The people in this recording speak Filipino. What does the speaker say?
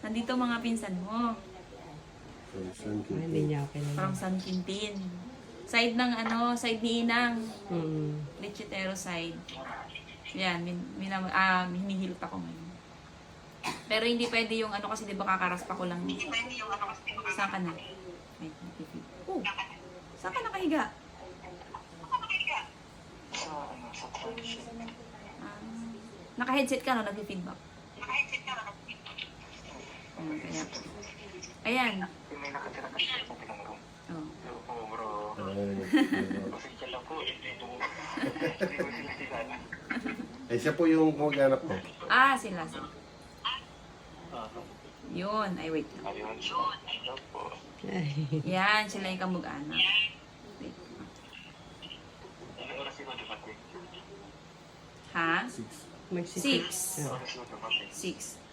Nandito mga pinsan mo. Hindi niya okay From naman. San Quintin. Side ng ano, side ni Inang. Mm. Lechitero side. Yan, hinihilot ako ngayon. Pero hindi pwede yung ano kasi di ba kakaraspa ko lang. Saan ka na? Wait, nag-feed. Oh, saan ka nakahiga? Ah, naka-headset ka no? Nag-feedback. Kaya. Ayan. May nakatira kasi sa kabilang room. Oh. Oo, bro. Pasensya lang po. Hindi ko sila kilala. Eh, siya po yung kumag-anak mo. Ah, sila. Yun. Ay, wait lang. Ayun. Ayun po. Yan, sila yung kamag-anak. Wait. Ano oras yung dumating? Ha? Mag-6. 6. Ano oras yung dumating? 6.